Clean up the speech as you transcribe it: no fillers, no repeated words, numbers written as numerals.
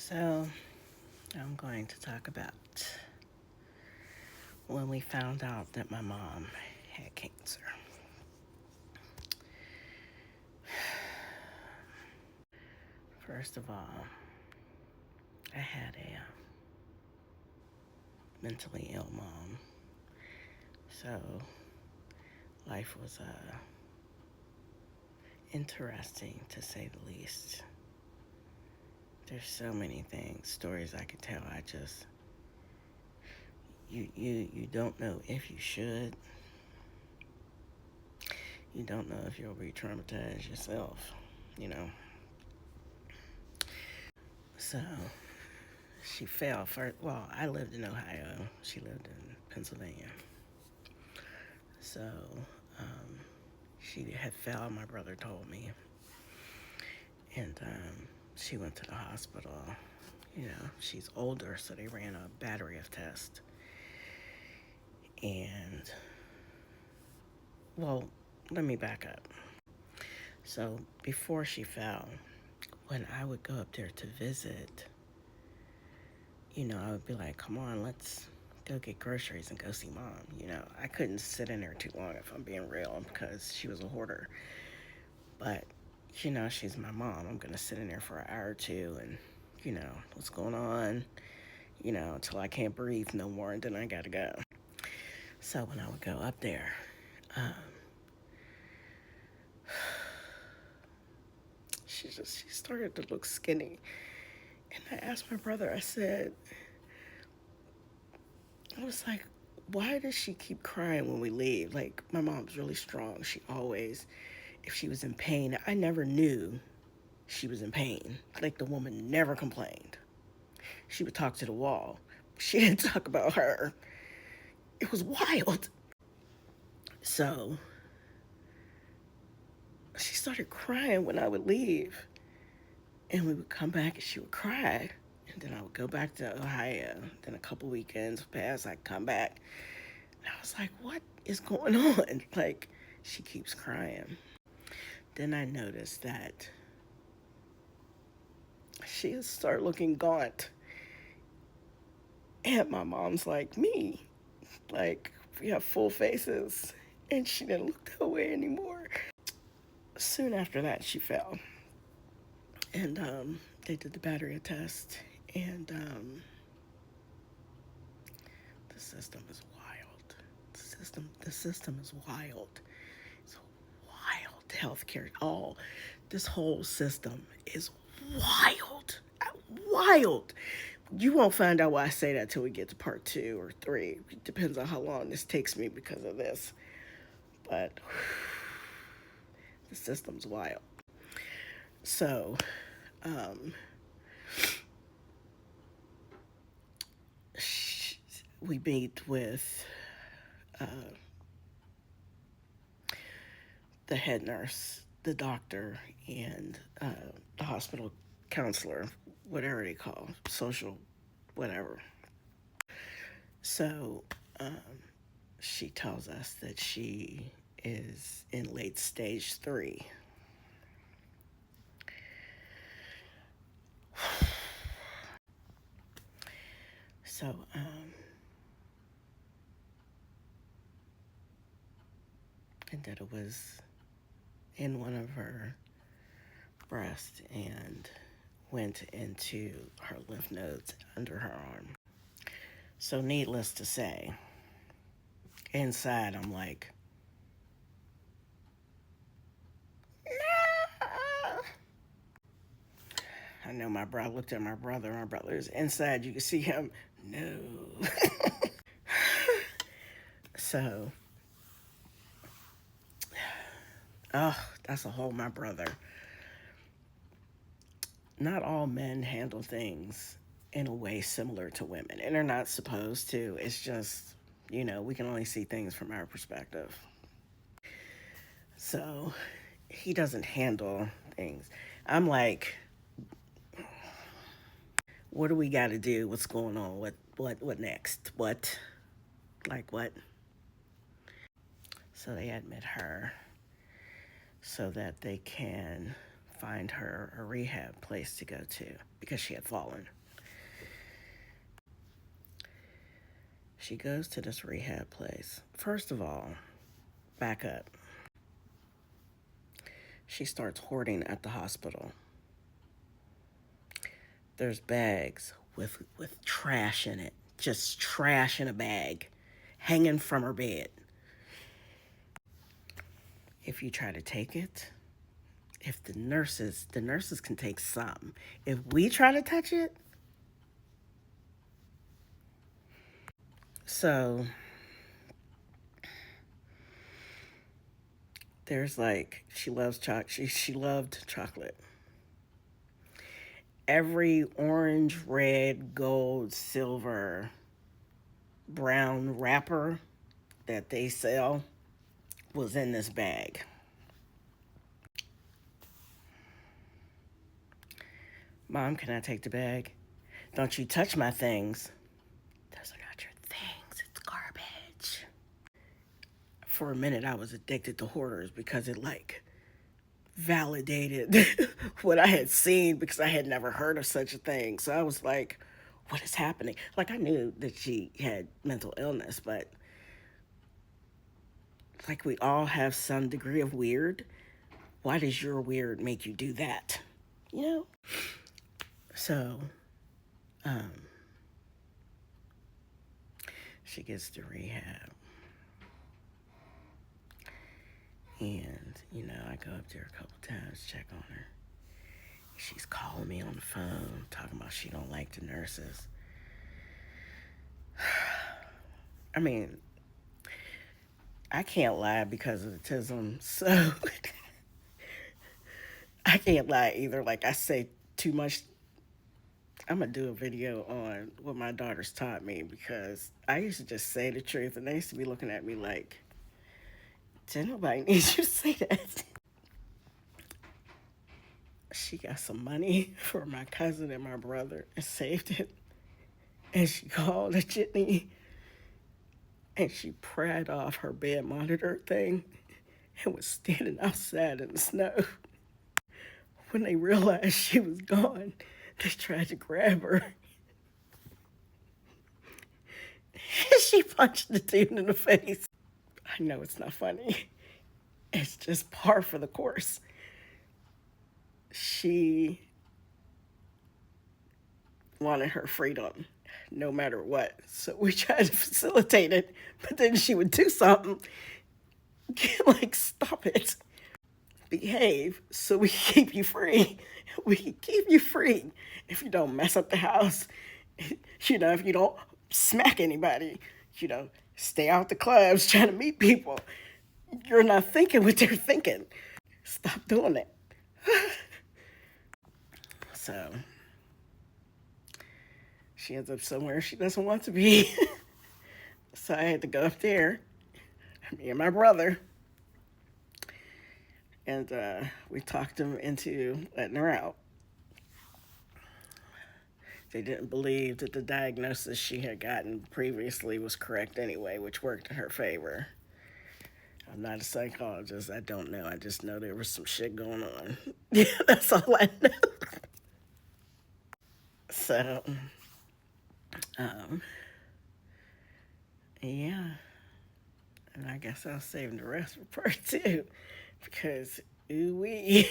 So, I'm going to talk about when we found out that my mom had cancer. First of all, I had a mentally ill mom, so life was interesting to say the least. There's so many stories I could tell. You don't know if you should. You don't know if you'll re-traumatize yourself, you know. So she fell first. Well, I lived in Ohio. She lived in Pennsylvania. So she had fell. My brother told me, and she went to the hospital. You know, she's older, so they ran a battery of tests. And well, let me back up. So before she fell, when I would go up there to visit, you know, I would be like, come on, let's go get groceries and go see mom. You know, I couldn't sit in there too long, if I'm being real, because she was a hoarder. But, you know, she's my mom. I'm going to sit in there for an hour or two and, you know, what's going on, you know, until I can't breathe no more, and then I got to go. So when I would go up there, she started to look skinny. And I asked my brother, I was like, why does she keep crying when we leave? Like, my mom's really strong. She always, if she was in pain, I never knew she was in pain. Like, the woman never complained. She would talk to the wall. She didn't talk about her. It was wild. So she started crying when I would leave. And we would come back and she would cry. And then I would go back to Ohio. Then a couple weekends pass, I'd come back. And I was like, what is going on? Like, she keeps crying. Then I noticed that she had started looking gaunt. And my mom's like me. Like, we have full faces. And she didn't look that way anymore. Soon after that, she fell. And they did the battery test. And the system is wild. The system is wild. It's wild. Healthcare. This whole system is wild. Wild. You won't find out why I say that till we get to part 2 or 3. It depends on how long this takes me because of this. But the system's wild. So, we meet with the head nurse, the doctor, and the hospital counselor, whatever they call, social, whatever. So she tells us that she is in late stage 3. So and that it was in one of her breasts and went into her lymph nodes under her arm. So needless to say, inside I'm like, no. I know I looked at my brother's inside, you can see him, no. So, that's a whole my brother. Not all men handle things in a way similar to women, and they're not supposed to. It's just, you know, we can only see things from our perspective. So he doesn't handle things. I'm like, what do we got to do? What's going on? What next? What? Like what? So they admit her so that they can find her a rehab place to go to because she had fallen. She goes to this rehab place. First of all, back up. She starts hoarding at the hospital. There's bags with trash in it, just trash in a bag, hanging from her bed. If you try to take it, if the nurses can take some. If we try to touch it, so there's like she loves she loved chocolate. Every orange, red, gold, silver, brown wrapper that they sell was in this bag. Mom, can I take the bag? Don't you touch my things. Those are not your things. It's garbage. For a minute, I was addicted to hoarders because it like validated what I had seen because I had never heard of such a thing. So I was like, what is happening? Like I knew that she had mental illness, but like we all have some degree of weird. Why does your weird make you do that? You know? So, um, she gets to rehab. And, you know, I go up there a couple times, check on her. She's calling me on the phone, talking about she don't like the nurses. I mean, I can't lie because of autism, so I can't lie either. Like I say too much. I'm gonna do a video on what my daughters taught me because I used to just say the truth and they used to be looking at me like, did nobody need you to say that? She got some money for my cousin and my brother and saved it. And she called a jitney and she pried off her bed monitor thing and was standing outside in the snow. When they realized she was gone, they tried to grab her. She punched the dude in the face. I know it's not funny. It's just par for the course. She wanted her freedom no matter what. So we tried to facilitate it, but then she would do something like, stop it. Behave so we can keep you free. We can keep you free if you don't mess up the house. You know, if you don't smack anybody, you know, stay out the clubs trying to meet people. You're not thinking what they're thinking. Stop doing it. So she ends up somewhere she doesn't want to be. So I had to go up there, me and my brother, and we talked them into letting her out. They didn't believe that the diagnosis she had gotten previously was correct anyway, which worked in her favor. I'm not a psychologist. I don't know. I just know there was some shit going on. Yeah, that's all I know. So, yeah. And I guess I'll save the rest for part two because ooh wee.